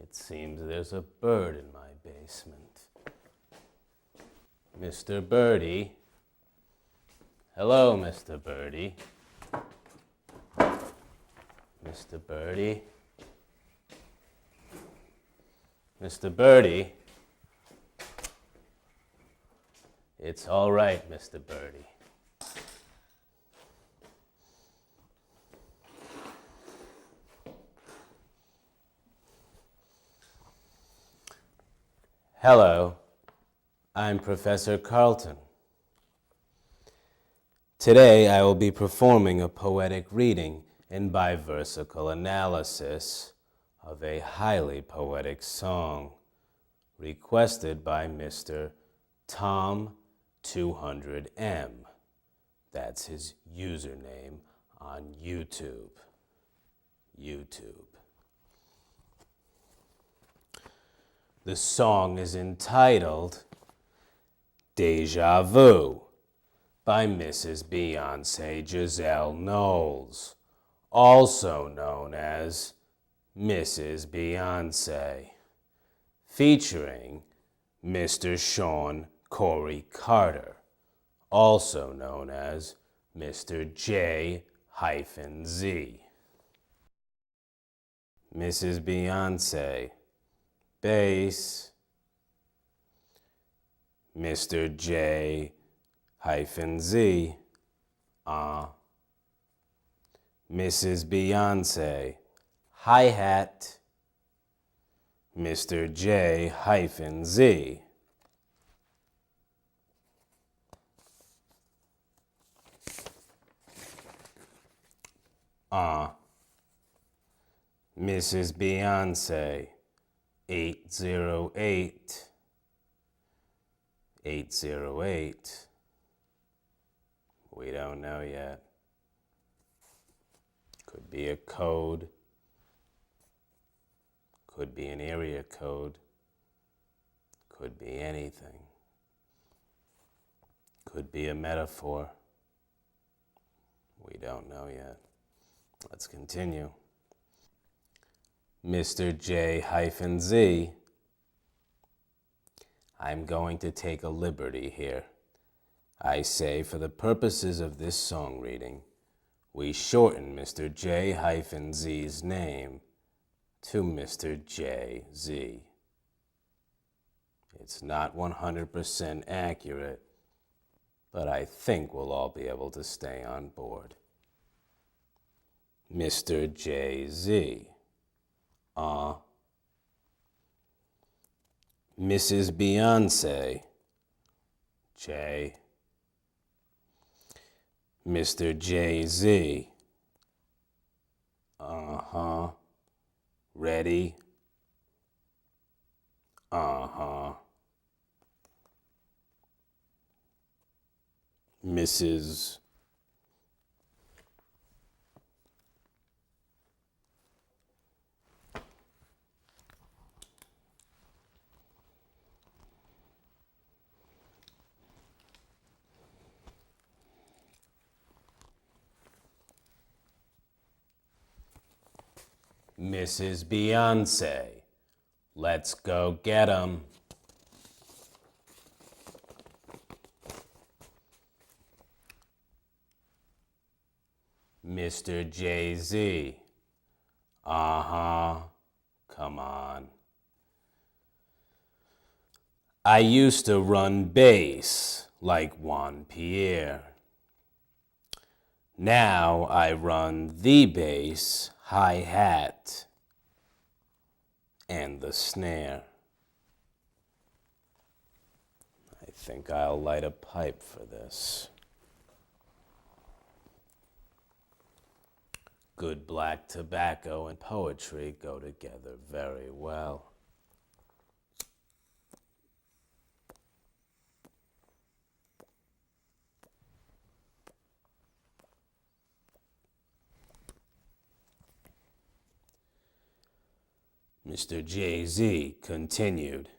It seems there's a bird in my basement. Mr. Birdie. Hello, Mr. Birdie. Mr. Birdie. Mr. Birdie. It's all right, Mr. Birdie. Hello, I'm Professor Carlton. Today I will be performing a poetic reading in biversical analysis of a highly poetic song requested by Mr. Tom 200M. That's his username on YouTube. The song is entitled Deja Vu by Mrs. Beyonce Knowles, also known as Mrs. Beyonce, featuring Mr. Sean Corey Carter, also known as Mr. J-Z. Mrs. Beyonce, bass. Mr. J-Z, Mrs. Beyonce, hi-hat. Mr. J-Z. Mrs. Beyonce, 808. 808. We don't know yet. Could be a code. Could be an area code. Could be anything. Could be a metaphor. We don't know yet. Let's continue. Mr. J-Z. I'm going to take a liberty here. I say, for the purposes of this song reading, we shorten Mr. J-Z's name to Mr. J-Z. It's not 100% accurate, but I think we'll all be able to stay on board. Mr. J-Z. Mrs. Beyonce, J. Mr. J-Z, ready, Mrs. Mrs. Beyonce, let's go get 'em. Mr. J-Z, come on. I used to run bass like Juan Pierre. Now I run the bass, hi-hat, and the snare. I think I'll light a pipe for this. Good black tobacco and poetry go together very well. Mr. J-Z continued,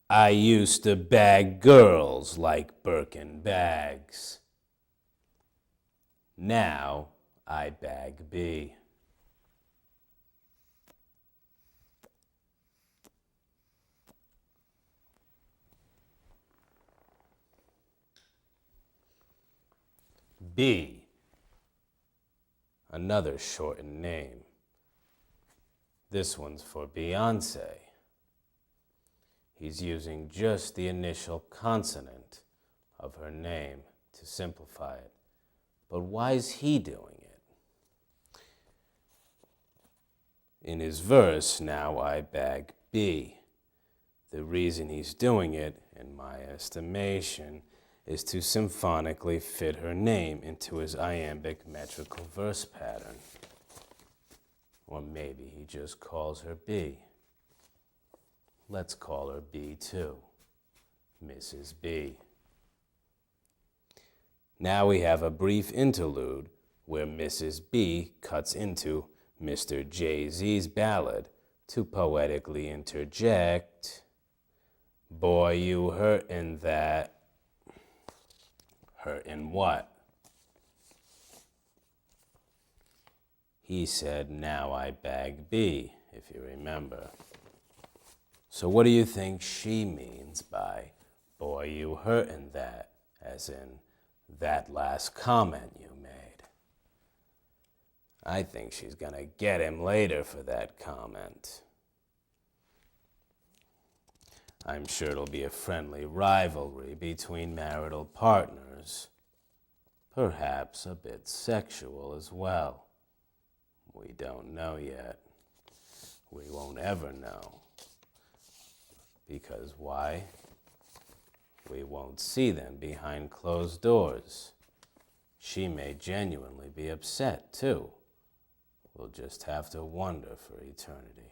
I used to bag girls like Birkin bags. Now I bag B. B, another shortened name. This one's for Beyonce. He's using just the initial consonant of her name to simplify it. But why is he doing it? In his verse, now I bag B. The reason he's doing it, in my estimation, is to symphonically fit her name into his iambic metrical verse pattern. Or maybe he just calls her B. Let's call her B too, Mrs. B. Now we have a brief interlude where Mrs. B cuts into Mr. Jay-Z's ballad to poetically interject, boy, you hurtin' that. Hurtin' what? He said, now I bag B, if you remember. So what do you think she means by, boy, you hurtin' that, as in that last comment you made? I think she's gonna get him later for that comment. I'm sure it'll be a friendly rivalry between marital partners, perhaps a bit sexual as well. We don't know yet. We won't ever know. Because why? We won't see them behind closed doors. She may genuinely be upset, too. We'll just have to wonder for eternity.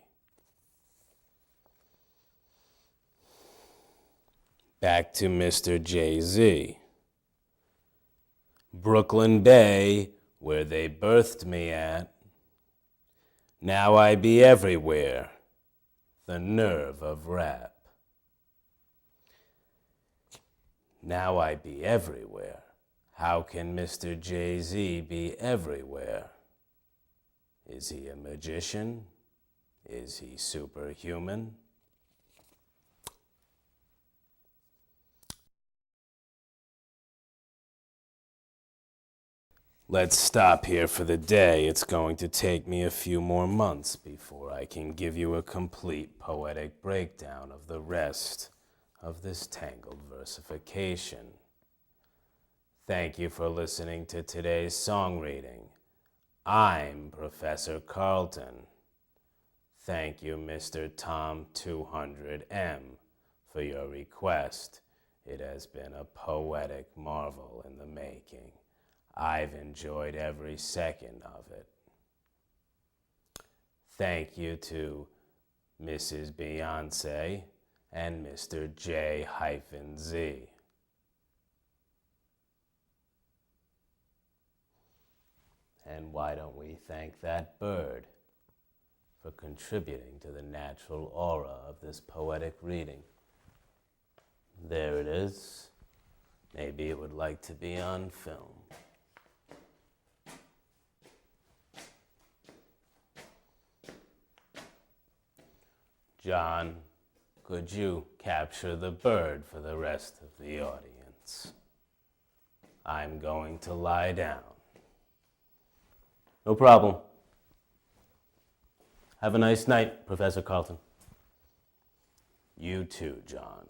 Back to Mr. Jay-Z. Brooklyn Bay, where they birthed me at. Now I be everywhere. The nerve of rap. Now I be everywhere. How can Mr. Jay-Z be everywhere? Is he a magician? Is he superhuman? Let's stop here for the day. It's going to take me a few more months before I can give you a complete poetic breakdown of the rest of this tangled versification. Thank you for listening to today's song reading. I'm Professor Carlton. Thank you, Mr. Tom 200M, for your request. It has been a poetic marvel in the making. I've enjoyed every second of it. Thank you to Mrs. Beyonce and Mr. J-Z. And why don't we thank that bird for contributing to the natural aura of this poetic reading? There it is. Maybe it would like to be on film. John, could you capture the bird for the rest of the audience? I'm going to lie down. No problem. Have a nice night, Professor Carlton. You too, John.